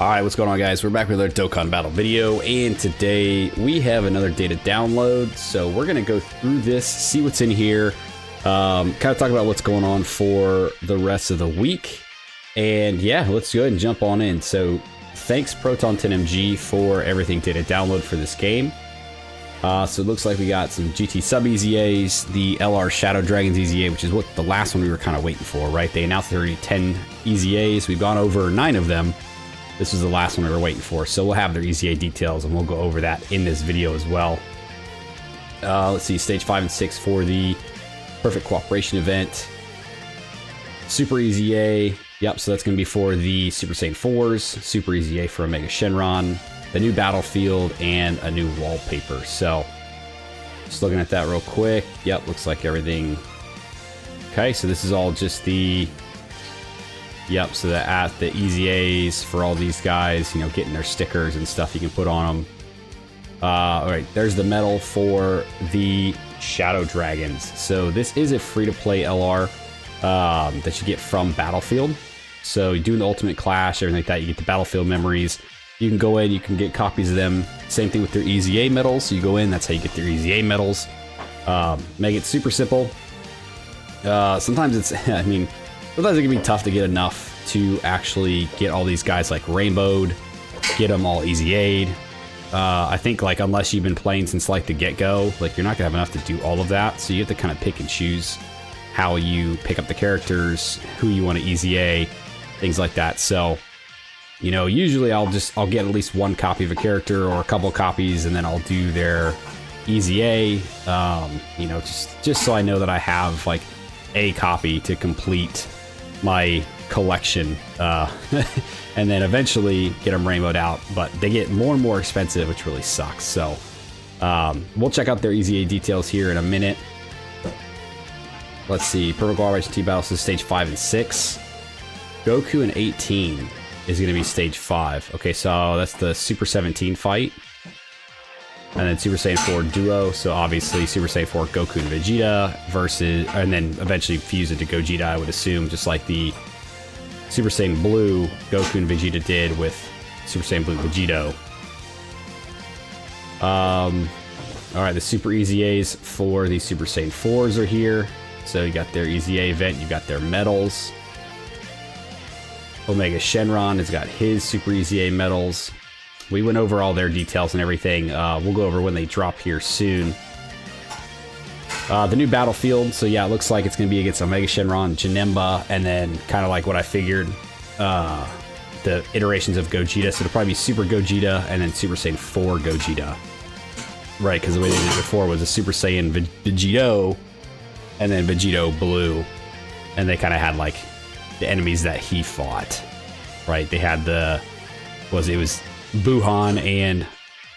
Alright, what's going on, guys? We're back with another Dokkan battle video, and today we have another data download. So we're going to go through this, see what's in here, kind of talk about what's going on for the rest of the week. And yeah, let's go ahead and jump on in. So thanks Proton10MG for everything data download for this game. So it looks like we got some GT sub EZAs, the LR Shadow Dragons EZA, which is what the last one we were kind of waiting for, right? They announced there were 10 EZAs. We've gone over 9 of them. This was the last one we were waiting for, so we'll have their EZA details, and we'll go over that in this video as well. Let's see, Stage 5 and 6 for the Perfect Cooperation event. Super EZA, yep, so that's going to be for the Super Saiyan 4s, Super EZA for Omega Shenron, the new battlefield, and a new wallpaper. So, just looking at that real quick, yep, looks like everything. Okay, so this is all just the... Yep, so the EZAs for all these guys, you know, getting their stickers and stuff you can put on them. Alright, there's the medal for the Shadow Dragons. So this is a free-to-play LR that you get from Battlefield. So you do the Ultimate Clash, everything like that, you get the Battlefield memories. You can go in, you can get copies of them. Same thing with their EZA medals. So you go in, that's how you get their EZA medals. Make it super simple. Sometimes it's, I mean... Sometimes it can be tough to get enough to actually get all these guys like rainbowed, get them all EZA'd. I think like unless you've been playing since like the get-go, like you're not gonna have enough to do all of that. So you have to kind of pick and choose how you pick up the characters, who you want to EZA, things like that. So, you know, usually I'll get at least one copy of a character or a couple copies, and then I'll do their EZA. You know, just so I know that I have like a copy to complete my collection, and then eventually get them rainbowed out, but they get more and more expensive, which really sucks. So we'll check out their EZA details here in a minute. Let's see, Perfect Cooperation Team Battles is Stage 5 and 6. Goku and 18 is going to be Stage 5. Okay, so that's the Super 17 fight. And then Super Saiyan 4 Duo, so obviously Super Saiyan 4 Goku and Vegeta versus, and then eventually fuse it to Gogeta, I would assume, just like the Super Saiyan Blue Goku and Vegeta did with Super Saiyan Blue Vegito. Alright, the Super EZAs for the Super Saiyan 4s are here. So you got their EZA event, you got their medals. Omega Shenron has got his Super EZA medals. We went over all their details and everything. We'll go over when they drop here soon. The new battlefield. So yeah, it looks like it's going to be against Omega Shenron, Janemba, and then kind of like what I figured, the iterations of Gogeta. So it'll probably be Super Gogeta and then Super Saiyan 4 Gogeta. Right, because the way they did it before was a Super Saiyan Vegito and then Vegito Blue. And they kind of had like the enemies that he fought. Right, they had the... it was Buhan and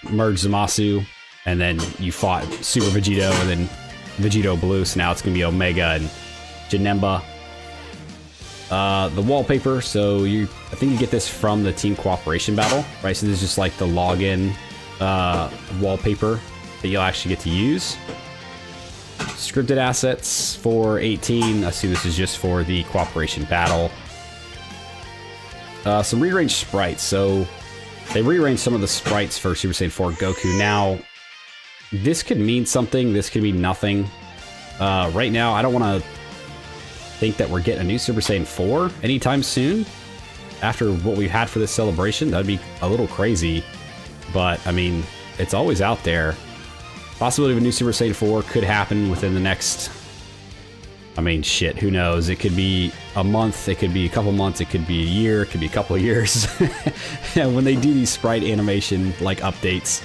Merge Zamasu, and then you fought Super Vegito and then Vegito Blue, so now it's going to be Omega and Janemba. The wallpaper, so I think you get this from the Team Cooperation battle, right? So this is just like the login wallpaper that you'll actually get to use. Scripted assets for 18, I see this is just for the Cooperation battle. Some rearranged sprites, so they rearranged some of the sprites for Super Saiyan 4 Goku. Now, this could mean something, this could mean nothing. Right now, I don't want to think that we're getting a new Super Saiyan 4 anytime soon. After what we had for this celebration, that'd be a little crazy. But, I mean, it's always out there. Possibility of a new Super Saiyan 4 could happen within the next... I mean, shit, who knows? It could be a month, it could be a couple months, it could be a year, it could be a couple of years. And when they do these sprite animation, like, updates,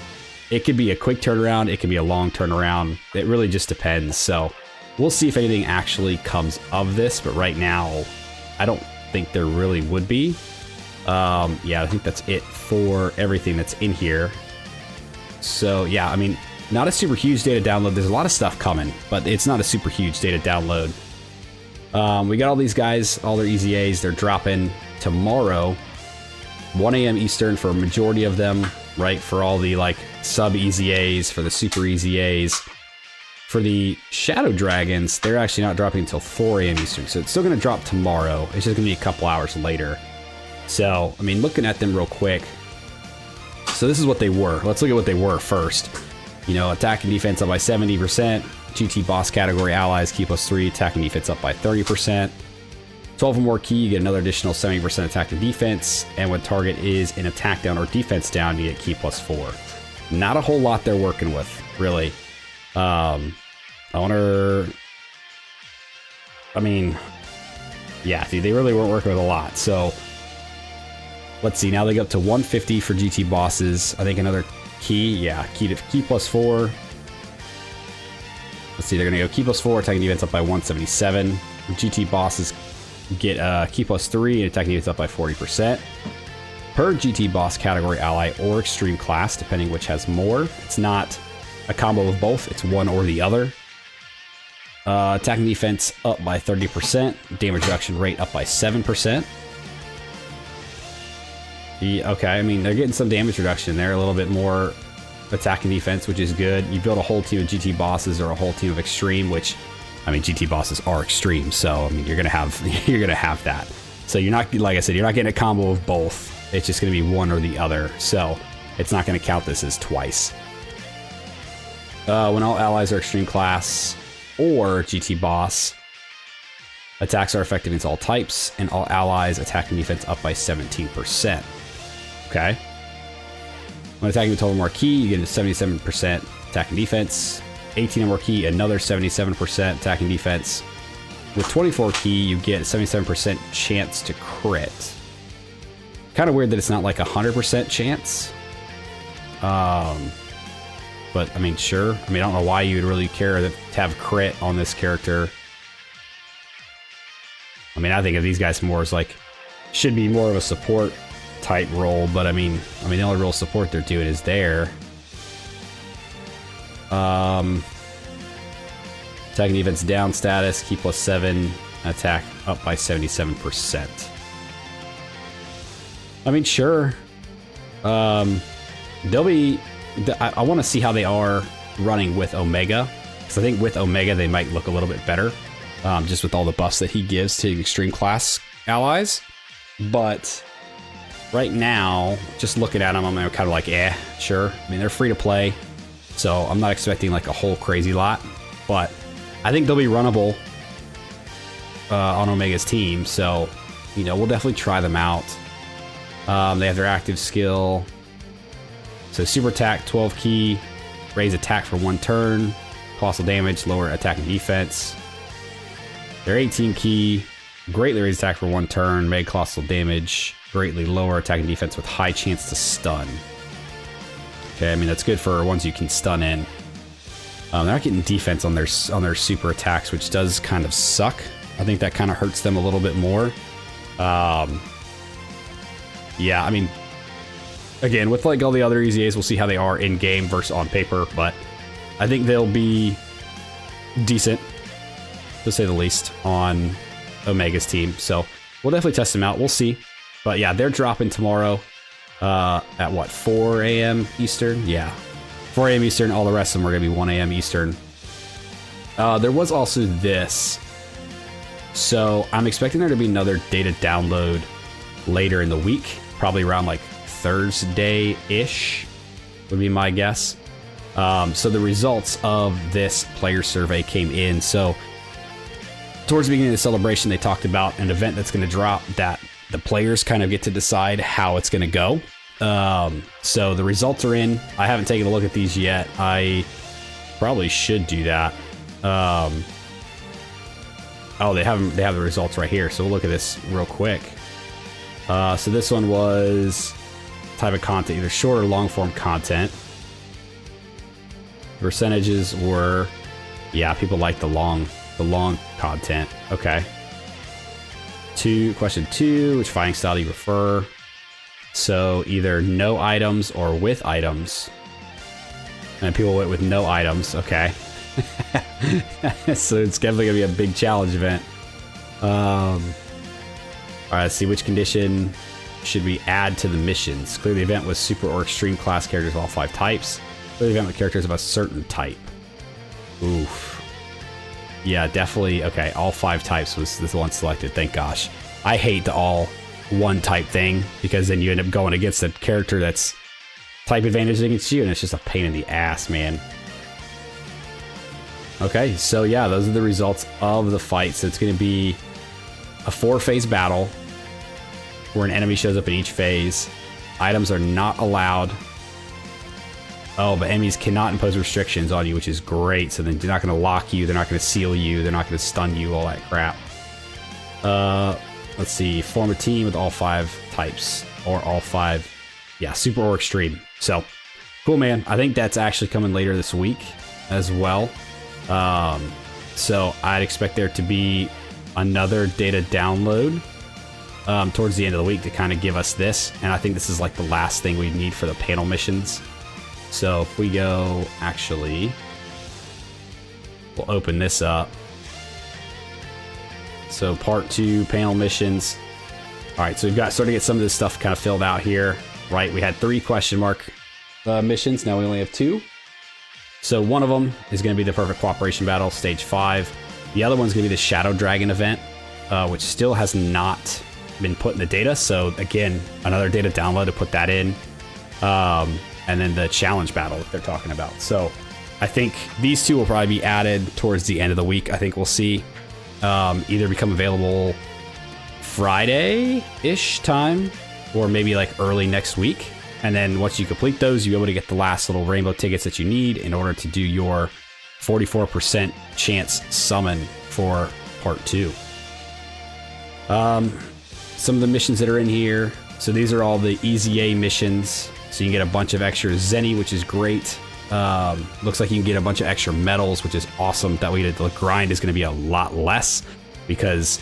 it could be a quick turnaround, it could be a long turnaround. It really just depends. So, we'll see if anything actually comes of this, but right now, I don't think there really would be. Yeah, I think that's it for everything that's in here. So, yeah, I mean... Not a super huge data download. There's a lot of stuff coming, but it's not a super huge data download. We got all these guys, all their EZAs. They're dropping tomorrow, 1 a.m. Eastern for a majority of them, right? For all the like sub EZAs, for the super EZAs. For the Shadow Dragons, they're actually not dropping until 4 a.m. Eastern, so it's still going to drop tomorrow. It's just going to be a couple hours later. So, I mean, looking at them real quick. So this is what they were. Let's look at what they were first. You know, attack and defense up by 70%. GT boss category allies key +3, attack and defense up by 30%. 12 or more key, you get another additional 70% attack and defense. And when target is an attack down or defense down, you get key +4. Not a whole lot they're working with, really. I mean, yeah, dude, they really weren't working with a lot. So let's see. Now they go up to 150 for GT bosses. I think another key. Yeah, key +4. Let's see. They're going to go key +4, attack and defense up by 177. GT bosses get key +3 and attack and defense up by 40%. Per GT boss category ally or extreme class, depending which has more. It's not a combo of both. It's one or the other. Attack and defense up by 30%. Damage reduction rate up by 7%. Okay, I mean, they're getting some damage reduction there. A little bit more attack and defense, which is good. You build a whole team of GT bosses or a whole team of extreme, which, I mean, GT bosses are extreme. So, I mean, you're gonna have that. So you're not, like I said, you're not getting a combo of both. It's just gonna be one or the other. So it's not gonna count this as twice. When all allies are extreme class or GT boss, attacks are effective against all types, and all allies attack and defense up by 17%. Okay. When attacking with 12 or more key, you get a 77% attack and defense. 18 or more key, another 77% attack and defense. With 24 key, you get a 77% chance to crit. Kind of weird that it's not like 100% chance. But, I mean, sure. I mean, I don't know why you would really care to have crit on this character. I mean, I think of these guys more as, like, should be more of a support type role, but I mean, the only real support they're doing is there. Attack and defense down status, key +7, attack up by 77%. I mean, sure. They'll be... I want to see how they are running with Omega, because I think with Omega they might look a little bit better, just with all the buffs that he gives to extreme class allies. But right now, just looking at them, I'm kind of like, sure. I mean, they're free to play, so I'm not expecting like a whole crazy lot, but I think they'll be runnable on Omega's team, so, you know, we'll definitely try them out. They have their active skill. So super attack, 12 key, raise attack for 1 turn, colossal damage, lower attack and defense. Their 18 key, greatly raise attack for 1 turn, mega colossal damage, greatly lower attack and defense with high chance to stun. Okay, I mean that's good for ones you can stun in. They're not getting defense on their super attacks, which does kind of suck. I think that kind of hurts them a little bit more. Yeah, I mean, again, with like all the other EZAs, we'll see how they are in game versus on paper, but I think they'll be decent, to say the least, on Omega's team. So we'll definitely test them out. We'll see. But yeah, they're dropping tomorrow at what, 4 a.m. Eastern? Yeah, 4 a.m. Eastern. All the rest of them are going to be 1 a.m. Eastern. There was also this. So I'm expecting there to be another data download later in the week, probably around like Thursday-ish would be my guess. So the results of this player survey came in. So towards the beginning of the celebration, they talked about an event that's going to drop that the players kind of get to decide how it's going to go. So the results are in. I haven't taken a look at these yet. I probably should do that. Oh, they have the results right here. So we'll look at this real quick. So this one was type of content, either short or long form content. Percentages were, yeah, people like the long content. Okay. Question 2, which fighting style do you prefer? So either no items or with items. And people went with no items. Okay. So it's definitely gonna be a big challenge event. All right, let's see, which condition should we add to the missions? Clear the event with super or extreme class characters of all 5 types. Clear the event with characters of a certain type. Oof. Yeah, definitely. Okay, all 5 types was the one selected. Thank gosh. I hate the all one type thing, because then you end up going against a character that's type advantage against you, and it's just a pain in the ass, man. Okay, so yeah, those are the results of the fight. So it's going to be a 4-phase battle where an enemy shows up in each phase. Items are not allowed. Oh, but enemies cannot impose restrictions on you, which is great. So then they're not going to lock you, they're not going to seal you, they're not going to stun you, all that crap. Let's see, form a team with all 5 types, or all 5, yeah, super or extreme. So, cool, man. I think that's actually coming later this week as well. So I'd expect there to be another data download towards the end of the week to kind of give us this. And I think this is like the last thing we need for the panel missions. So if we go, actually, we'll open this up. So part 2 panel missions. All right, so we've got starting to get some of this stuff kind of filled out here, right? We had 3 question mark missions. Now we only have 2. So one of them is going to be the perfect cooperation battle, stage 5. The other one's going to be the Shadow Dragon event, which still has not been put in the data. So again, another data download to put that in. And then the challenge battle that they're talking about. So I think these 2 will probably be added towards the end of the week. I think we'll see either become available Friday-ish time, or maybe like early next week. And then once you complete those, you'll be able to get the last little rainbow tickets that you need in order to do your 44% chance summon for part 2. Some of the missions that are in here. So these are all the Easy A missions. So you can get a bunch of extra Zenny, which is great. Looks like you can get a bunch of extra medals, which is awesome. That way the grind is going to be a lot less, because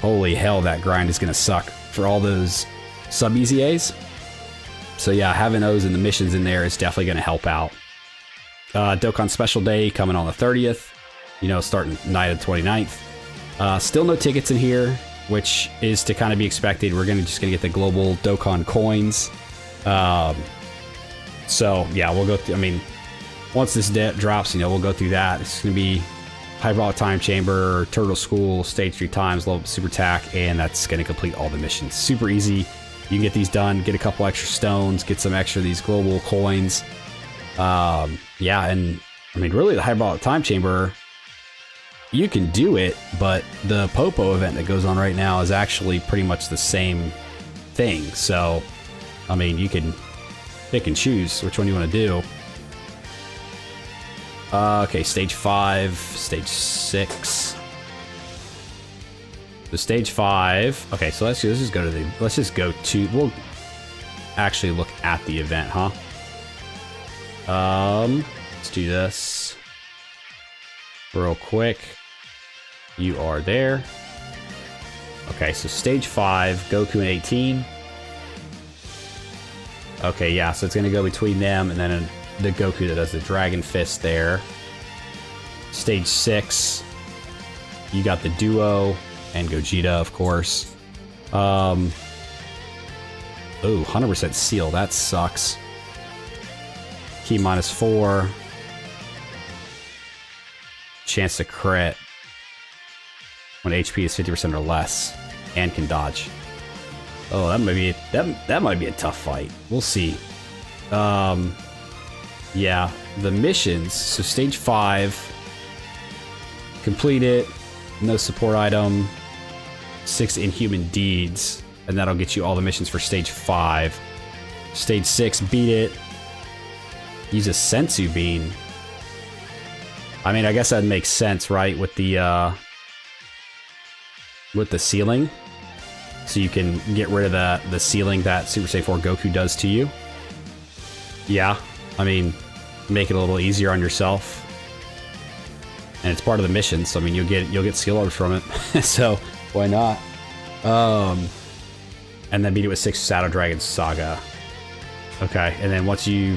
holy hell, that grind is going to suck for all those sub Easy A's. So yeah, having those and the missions in there is definitely going to help out. Dokkan Special Day coming on the 30th, you know, starting night of the 29th. Still no tickets in here, which is to kind of be expected. We're just going to get the global Dokkan coins. So yeah, we'll go through, I mean, once this drops, you know, we'll go through that. It's going to be Hydraulic Time Chamber, Turtle School, Stage 3 times, Level Super Attack, and that's going to complete all the missions. Super easy. You can get these done, get a couple extra stones, get some extra of these global coins. Yeah, and I mean, really, the Hydraulic Time Chamber, you can do it, but the Popo event that goes on right now is actually pretty much the same thing. So, I mean, you can pick and choose which one you want to do. Okay, stage 5, stage 6. So stage 5. Okay, so let's just go to the. Let's just go to. We'll actually look at the event, huh? Let's do this real quick. You are there. Okay, so stage 5, Goku and 18. Okay, yeah, so it's gonna go between them and then the Goku that does the Dragon Fist there. Stage 6, you got the duo and Gogeta, of course. Oh, 100% seal, that sucks. Key -4. Chance to crit when HP is 50% or less, and can dodge. Oh, that might be a tough fight. We'll see. Yeah, the missions. So stage 5, complete it. No support item. 6 inhuman deeds, and that'll get you all the missions for stage 5. Stage 6, beat it. Use a sensu bean. I mean, I guess that makes sense, right? With the ceiling. So you can get rid of the ceiling that Super Saiyan 4 Goku does to you. Yeah, I mean, make it a little easier on yourself. And it's part of the mission, so I mean, you'll get skill orbs from it. So why not? And then beat it with 6 Shadow Dragon Saga. Okay, and then once you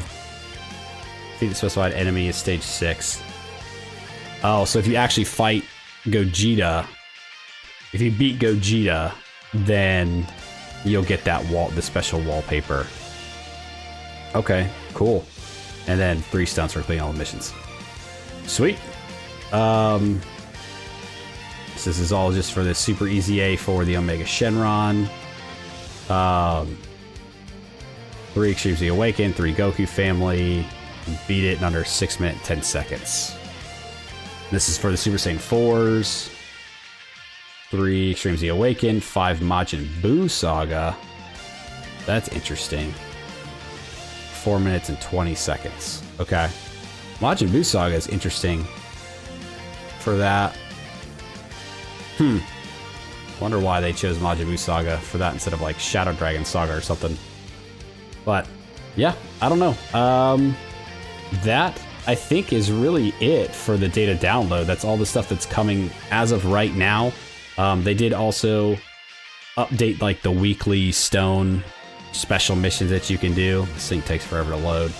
defeat the specified enemy is stage 6. Oh, so if you actually fight Gogeta, if you beat Gogeta, then you'll get that the special wallpaper. Okay, cool. And then 3 stunts for completing all the missions. Sweet. So this is all just for the Super Easy A for the Omega Shenron. 3 Extreme Z Awaken, 3 Goku Family. Beat it in under 6 minutes, 10 seconds. This is for the Super Saiyan 4s. 3 Extreme Z Awaken, 5 Majin Buu Saga. That's interesting. 4 minutes and 20 seconds. Okay. Majin Buu Saga is interesting for that. Wonder why they chose Majin Buu Saga for that instead of like Shadow Dragon Saga or something. But yeah, I don't know. That I think is really it for the data download. That's all the stuff that's coming as of right now. They did also update like the weekly stone special missions that you can do. This thing takes forever to load.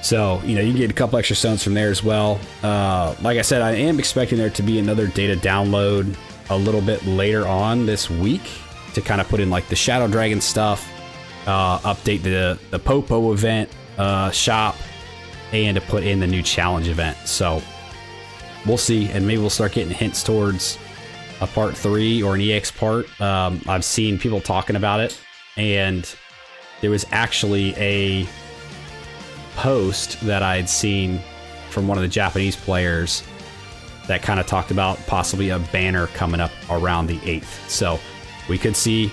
So, you know, you can get a couple extra stones from there as well. Like I said, I am expecting there to be another data download a little bit later on this week to kind of put in like the Shadow Dragon stuff, update the Popo event shop, and to put in the new challenge event. So we'll see, and maybe we'll start getting hints towards a part 3 or an EX part. I've seen people talking about it, and there was actually a post that I had seen from one of the Japanese players that kind of talked about possibly a banner coming up around the 8th. So we could see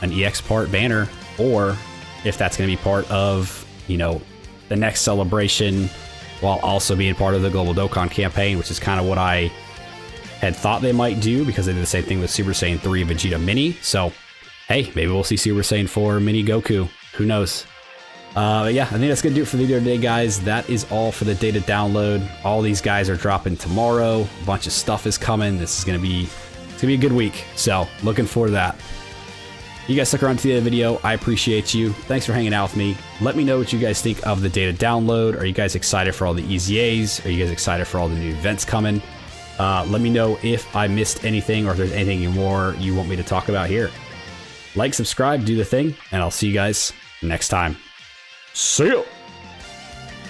an EX part banner, or if that's going to be part of, you know, the next celebration while also being part of the Global Dokkan campaign, which is kind of what I had thought they might do because they did the same thing with Super Saiyan 3 Vegeta Mini. So, hey, maybe we'll see Super Saiyan 4 Mini Goku. Who knows? But yeah, I think that's going to do it for the video today, guys. That is all for the data download. All these guys are dropping tomorrow. A bunch of stuff is coming. This is going to be, it's going to be a good week. So, looking forward to that. You guys stuck around to the end of the video. I appreciate you. Thanks for hanging out with me. Let me know what you guys think of the data download. Are you guys excited for all the EZAs? Are you guys excited for all the new events coming? Let me know if I missed anything or if there's anything more you want me to talk about here. Like, subscribe, do the thing, and I'll see you guys next time. See ya!